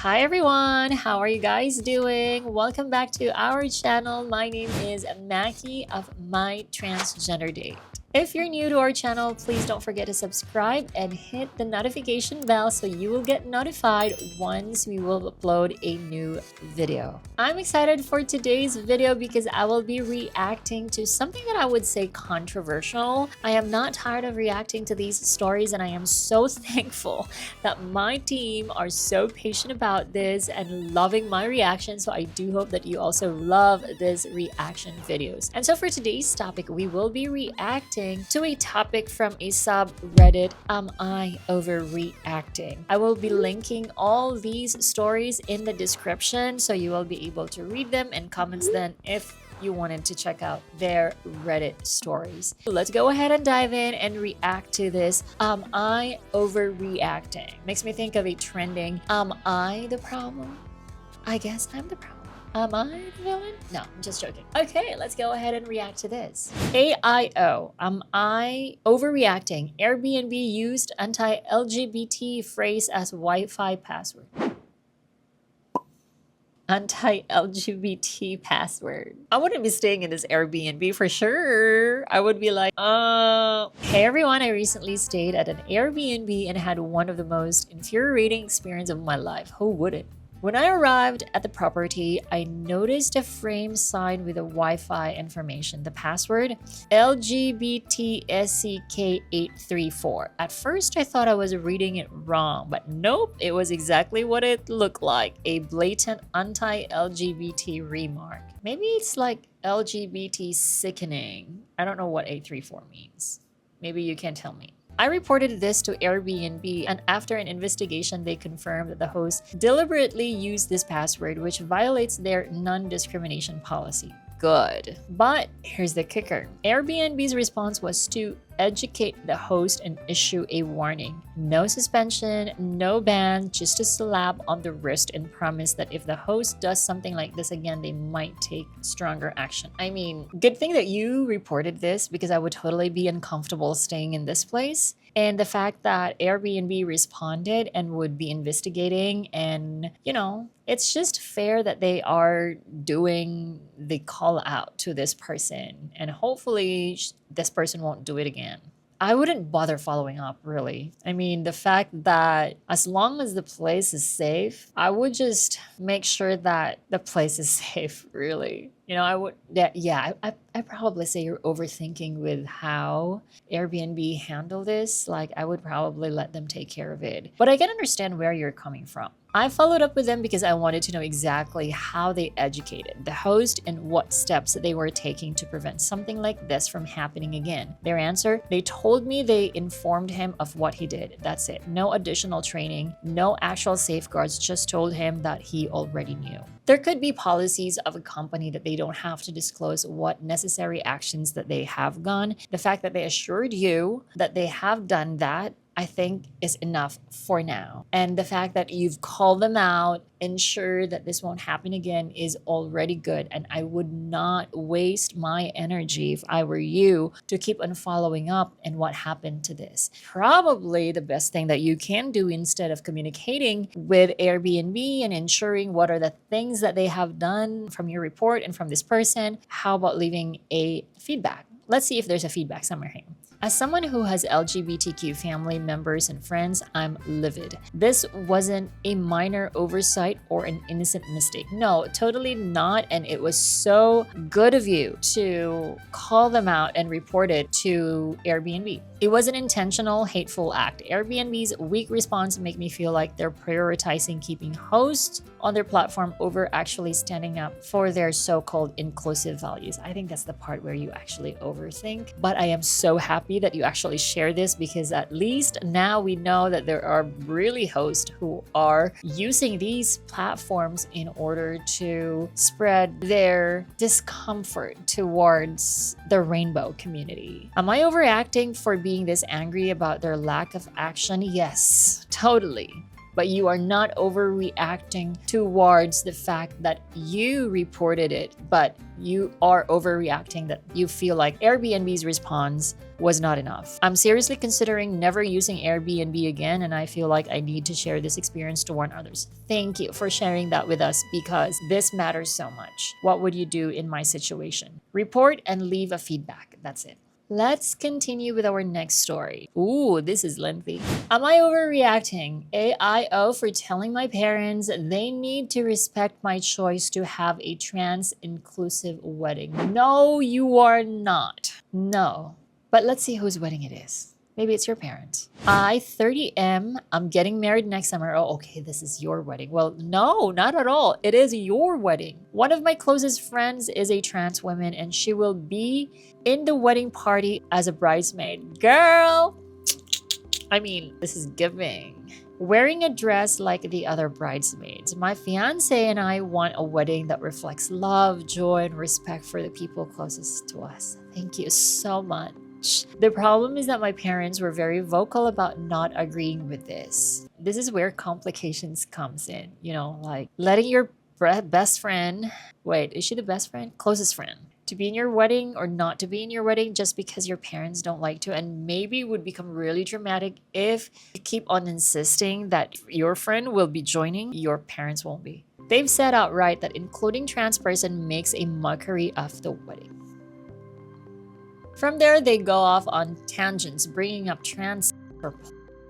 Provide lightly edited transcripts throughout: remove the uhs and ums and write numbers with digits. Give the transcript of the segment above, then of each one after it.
Hi everyone, how are you guys doing? Welcome back to our channel. My name is Maki of My Transgender Date. If you're new to our channel, please don't forget to subscribe and hit the notification bell so you will get notified once we will upload a new video. I'm excited for today's video because I will be reacting to something that I would say controversial. I am not tired of reacting to these stories, and I am so thankful that my team are so patient about this and loving my reaction. So I do hope that you also love these reaction videos. And so for today's topic, we will be reacting to a topic from a subreddit, Am I Overreacting? I will be linking all these stories in the description so you will be able to read them and comments then if you wanted to check out their Reddit stories. Let's go ahead and dive in and react to this. Am I overreacting? Makes me think of a trending, am I the problem? I guess I'm the problem. Am I the villain? No, I'm just joking. Okay, let's go ahead and react to this. AIO, am I overreacting? Airbnb used anti-LGBT phrase as Wi-Fi password. Anti-LGBT password. I wouldn't be staying in this Airbnb for sure. I would be like, Hey everyone, I recently stayed at an Airbnb and had one of the most infuriating experiences of my life. Who wouldn't? When I arrived at the property, I noticed a frame sign with a Wi-Fi information. The password, LGBTSCK834. At first, I thought I was reading it wrong, but nope, it was exactly what it looked like, a blatant anti-LGBT remark. Maybe it's like LGBT sickening. I don't know what 834 means. Maybe you can tell me. I reported this to Airbnb, and after an investigation, they confirmed that the host deliberately used this password, which violates their non-discrimination policy. Good. But here's the kicker. Airbnb's response was to educate the host and issue a warning. No suspension, no ban, just a slap on the wrist and promise that if the host does something like this again, they might take stronger action. I mean, good thing that you reported this because I would totally be uncomfortable staying in this place. And the fact that Airbnb responded and would be investigating, and it's just fair that they are doing the call out to this person, and hopefully this person won't do it again. I wouldn't bother following up, really. I mean, the fact that as long as the place is safe, I would just make sure that the place is safe, really. I probably say you're overthinking with how Airbnb handled this. Like, I would probably let them take care of it. But I can understand where you're coming from. I followed up with them because I wanted to know exactly how they educated the host and what steps they were taking to prevent something like this from happening again. Their answer, they told me they informed him of what he did. That's it. No additional training, no actual safeguards, just told him that he already knew. There could be policies of a company that they don't have to disclose what necessary actions that they have gone. The fact that they assured you that they have done that, I think, is enough for now. And the fact that you've called them out, ensure that this won't happen again, is already good. And I would not waste my energy, if I were you, to keep on following up and what happened to this. Probably the best thing that you can do, instead of communicating with Airbnb and ensuring what are the things that they have done from your report and from this person, how about leaving a feedback? Let's see if there's a feedback somewhere here. As someone who has LGBTQ family members and friends, I'm livid. This wasn't a minor oversight or an innocent mistake. No, totally not. And it was so good of you to call them out and report it to Airbnb. It was an intentional, hateful act. Airbnb's weak response make me feel like they're prioritizing keeping hosts on their platform over actually standing up for their so-called inclusive values. I think that's the part where you actually overthink. But I am so happy that you actually share this, because at least now we know that there are really hosts who are using these platforms in order to spread their discomfort towards the rainbow community. Am I overreacting for being this angry about their lack of action? Yes, totally. but you are not overreacting towards the fact that you reported it, but you are overreacting that you feel like Airbnb's response was not enough. I'm seriously considering never using Airbnb again, and I feel like I need to share this experience to warn others. Thank you for sharing that with us because this matters so much. What would you do in my situation? Report and leave a feedback. That's it. Let's continue with our next story. Ooh, this is lengthy. Am I overreacting? AIO for telling my parents they need to respect my choice to have a trans-inclusive wedding. No, you are not. No. But let's see whose wedding it is. Maybe it's your parents. I, 30M, I'm getting married next summer. Oh, okay, this is your wedding. Well, no, not at all. It is your wedding. One of my closest friends is a trans woman and she will be in the wedding party as a bridesmaid. Girl! I mean, this is giving. Wearing a dress like the other bridesmaids. My fiance and I want a wedding that reflects love, joy, and respect for the people closest to us. Thank you so much. The problem is that my parents were very vocal about not agreeing with this. This is where complications comes in, you know, like letting your best friend, wait, is she the best friend? Closest friend. To be in your wedding or not to be in your wedding just because your parents don't like to, and maybe would become really dramatic if you keep on insisting that your friend will be joining, your parents won't be. They've said outright that including trans person makes a mockery of the wedding. From there, they go off on tangents, bringing up trans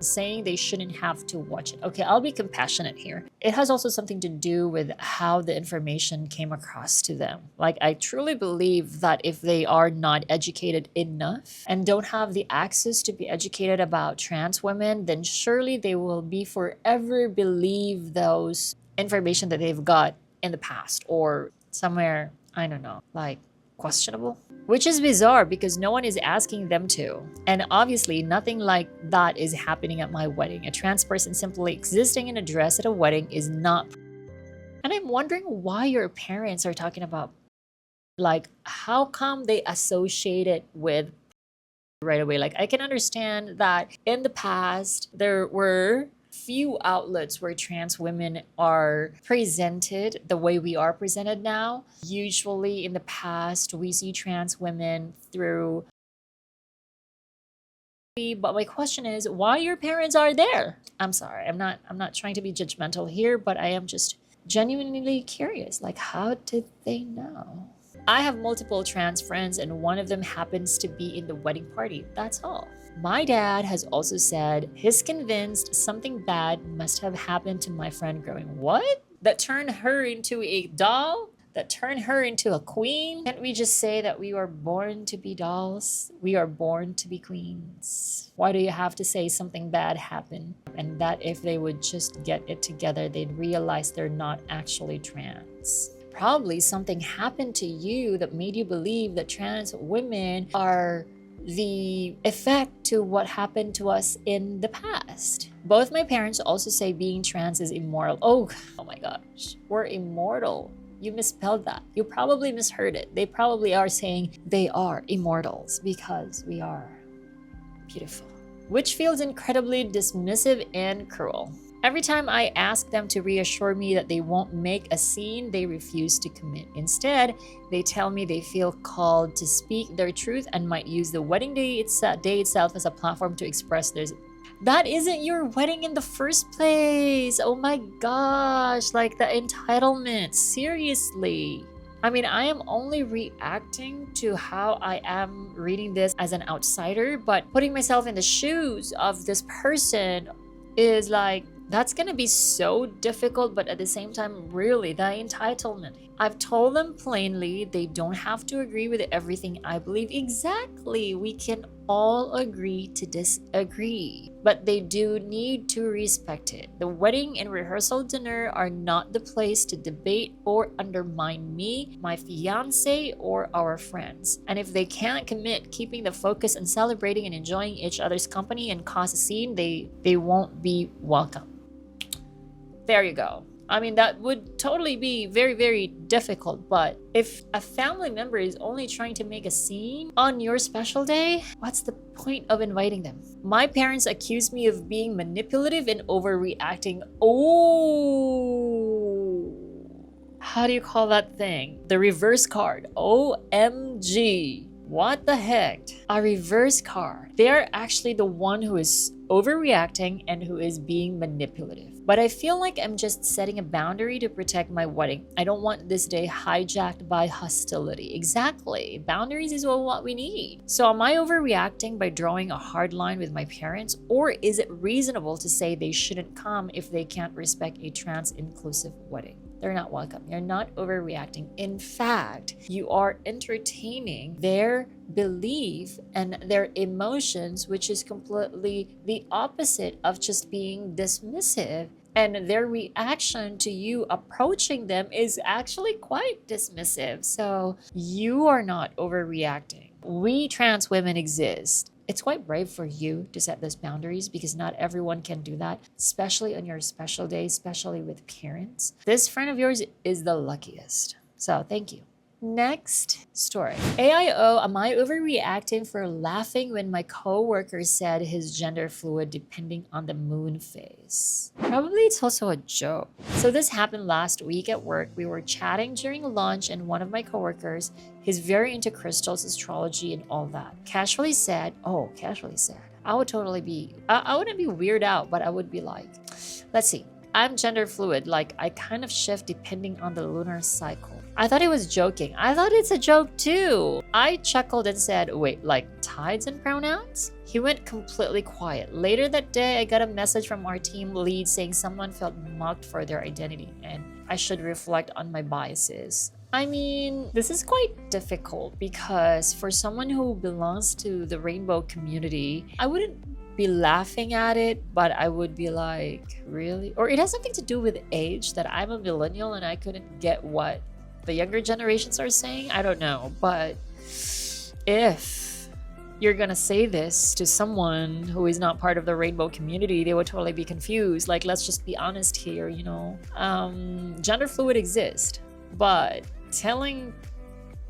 saying they shouldn't have to watch it. Okay, I'll be compassionate here. It has also something to do with how the information came across to them. Like, I truly believe that if they are not educated enough and don't have the access to be educated about trans women, then surely they will be forever believe those information that they've got in the past or somewhere, I don't know, like questionable. Which is bizarre because no one is asking them to. And obviously nothing like that is happening at my wedding. A trans person simply existing in a dress at a wedding is not. And I'm wondering why your parents are talking about, like, how come they associate it with right away? Like, I can understand that in the past there were few outlets where trans women are presented the way we are presented now. Usually in the past, we see trans women through. But my question is, why your parents are there? I'm sorry, I'm not trying to be judgmental here, but I am just genuinely curious. Like, how did they know? I have multiple trans friends and one of them happens to be in the wedding party. That's all. My dad has also said he's convinced something bad must have happened to my friend growing. What? That turned her into a doll? That turned her into a queen? Can't we just say that we were born to be dolls? We are born to be queens. Why do you have to say something bad happened? And that if they would just get it together, they'd realize they're not actually trans. Probably something happened to you that made you believe that trans women are the effect to what happened to us in the past. Both my parents also say being trans is immoral. Oh my gosh, we're immortal. You misspelled that. You probably misheard it. They probably are saying they are immortals because we are beautiful, which feels incredibly dismissive and cruel. Every time I ask them to reassure me that they won't make a scene, they refuse to commit. Instead, they tell me they feel called to speak their truth and might use the wedding day itself as a platform to express theirs. That isn't your wedding in the first place. Oh my gosh, like the entitlement, seriously. I mean, I am only reacting to how I am reading this as an outsider, but putting myself in the shoes of this person is like, that's gonna be so difficult, but at the same time, really, the entitlement. I've told them plainly they don't have to agree with everything I believe. Exactly, we can all agree to disagree, but they do need to respect it. The wedding and rehearsal dinner are not the place to debate or undermine me, my fiance, or our friends. And if they can't commit keeping the focus on celebrating and enjoying each other's company and cause a scene, they won't be welcome. There you go. I mean, that would totally be very, very difficult. But if a family member is only trying to make a scene on your special day, what's the point of inviting them? My parents accused me of being manipulative and overreacting. Oh, how do you call that thing? The reverse card. OMG. What the heck? A reverse card. They're actually the one who is overreacting and who is being manipulative. But I feel like I'm just setting a boundary to protect my wedding. I don't want this day hijacked by hostility. Exactly. Boundaries is what we need. So am I overreacting by drawing a hard line with my parents? Or is it reasonable to say they shouldn't come if they can't respect a trans-inclusive wedding? They're not welcome. You're not overreacting. In fact, you are entertaining their belief and their emotions, which is completely the opposite of just being dismissive. And their reaction to you approaching them is actually quite dismissive. So you are not overreacting. We trans women exist. It's quite brave for you to set those boundaries because not everyone can do that, especially on your special day, especially with parents. This friend of yours is the luckiest. So thank you. Next story. AIO, am I overreacting for laughing when my coworker said his gender fluid depending on the moon phase? Probably it's also a joke. So this happened last week at work. We were chatting during lunch and one of my coworkers, he's very into crystals, astrology and all that, casually said, I would totally be, I wouldn't be weirded out, but I would be like, let's see, I'm gender fluid, like I kind of shift depending on the lunar cycle. I thought he was joking. I thought it's a joke too. I chuckled and said, wait, like tides and pronouns? He went completely quiet. Later that day, I got a message from our team lead saying someone felt mocked for their identity and I should reflect on my biases. I mean, this is quite difficult because for someone who belongs to the rainbow community, I wouldn't be laughing at it, but I would be like, really? Or it has something to do with age, that I'm a millennial and I couldn't get what the younger generations are saying. I don't know, but if you're gonna say this to someone who is not part of the rainbow community, they would totally be confused. Like, let's just be honest here, you know. Gender fluid exists, but telling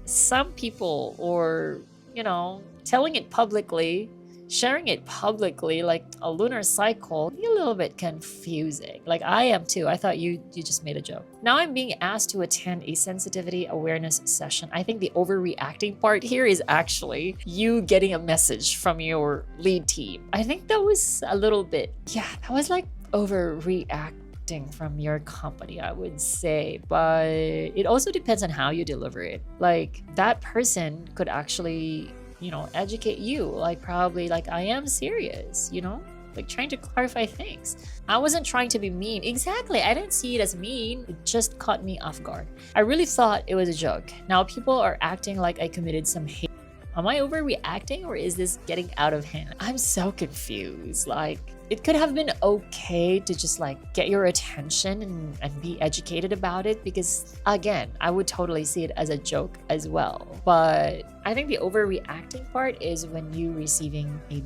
some people, or you know, telling it publicly, sharing it publicly, like a lunar cycle, a little bit confusing. Like I am too. I thought you just made a joke. Now I'm being asked to attend a sensitivity awareness session. I think the overreacting part here is actually you getting a message from your lead team. I think that was a little bit, that was like overreacting from your company, I would say, but it also depends on how you deliver it. Like that person could actually, you know, educate you, like probably like I am serious, you know, like trying to clarify things. I wasn't trying to be mean. Exactly. I didn't see it as mean. It just caught me off guard. I really thought it was a joke. Now people are acting like I committed some hate. Am I overreacting or is this getting out of hand? I'm so confused. Like it could have been okay to just like get your attention and be educated about it, because again, I would totally see it as a joke as well. But I think the overreacting part is when you receiving a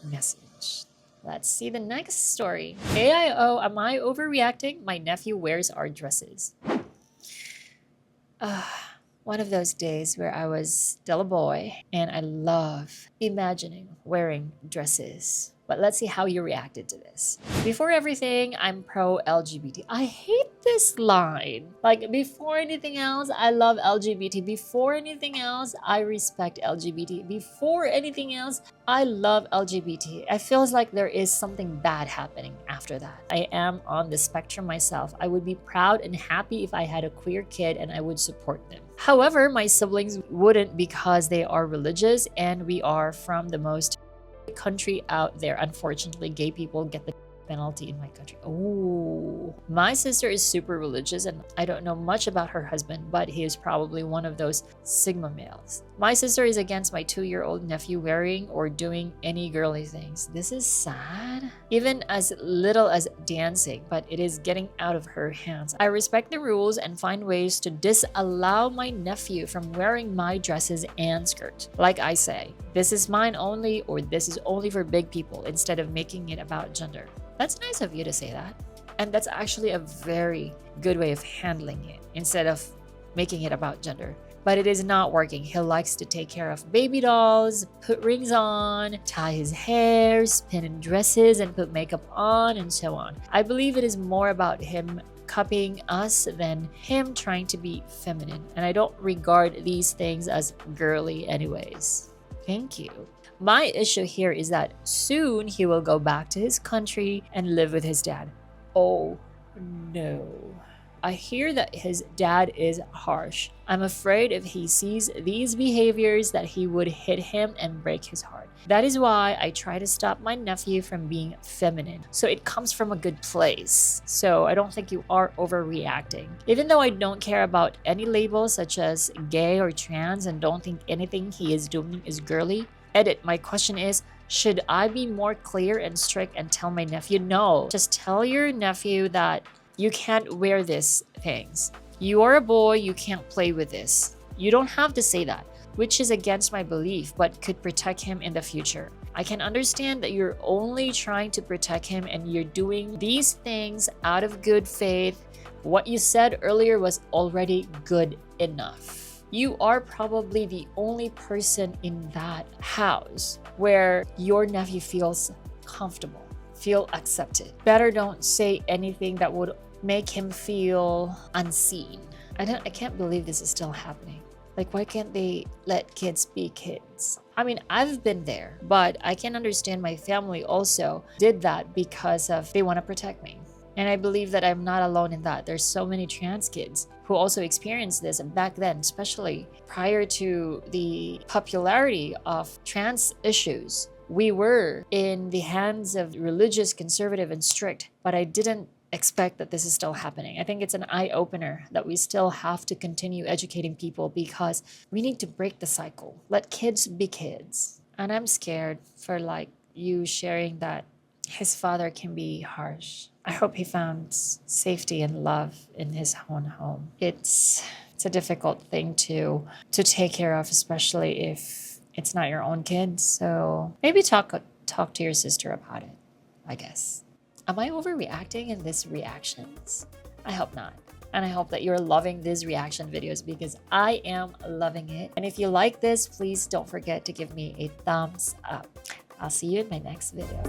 message. Let's see the next story. AIO, am I overreacting? My nephew wears our dresses. One of those days where I was still a boy and I love imagining wearing dresses. But let's see how you reacted to this. Before everything, I'm pro LGBT. I hate this line. Like before anything else, I love LGBT. Before anything else, I respect LGBT. Before anything else, I love LGBT. I feels like there is something bad happening after that. I am on the spectrum myself. I would be proud and happy if I had a queer kid and I would support them. However, my siblings wouldn't because they are religious and we are from the most country out there. Unfortunately, gay people get the penalty in my country. Oh, my sister is super religious and I don't know much about her husband, but he is probably one of those Sigma males. My sister is against my 2-year-old nephew wearing or doing any girly things. This is sad. Even as little as dancing, but it is getting out of her hands. I respect the rules and find ways to disallow my nephew from wearing my dresses and skirt. Like I say, this is mine only, or this is only for big people, instead of making it about gender. That's nice of you to say that. And that's actually a very good way of handling it instead of making it about gender. But it is not working. He likes to take care of baby dolls, put rings on, tie his hair, spin in dresses, and put makeup on, and so on. I believe it is more about him copying us than him trying to be feminine. And I don't regard these things as girly anyways. Thank you. My issue here is that soon he will go back to his country and live with his dad. Oh no. I hear that his dad is harsh. I'm afraid if he sees these behaviors that he would hit him and break his heart. That is why I try to stop my nephew from being feminine. So it comes from a good place. So I don't think you are overreacting. Even though I don't care about any labels such as gay or trans and don't think anything he is doing is girly. Edit, my question is, should I be more clear and strict and tell my nephew? No, just tell your nephew that you can't wear these things. You are a boy, you can't play with this. You don't have to say that, which is against my belief, but could protect him in the future. I can understand that you're only trying to protect him and you're doing these things out of good faith. What you said earlier was already good enough. You are probably the only person in that house where your nephew feels comfortable, feel accepted. Better don't say anything that would make him feel unseen. I can't believe this is still happening. Like, why can't they let kids be kids? I mean, I've been there, but I can understand my family also did that because of they want to protect me. And I believe that I'm not alone in that. There's so many trans kids who also experienced this. And back then, especially prior to the popularity of trans issues, we were in the hands of religious, conservative, and strict, but I didn't expect that this is still happening. I think it's an eye-opener that we still have to continue educating people because we need to break the cycle. Let kids be kids. And I'm scared for like you sharing that his father can be harsh. I hope he found safety and love in his own home. It's a difficult thing to take care of, especially if it's not your own kid. So maybe talk to your sister about it, I guess. Am I overreacting in these reactions? I hope not. And I hope that you're loving these reaction videos because I am loving it. And if you like this, please don't forget to give me a thumbs up. I'll see you in my next video.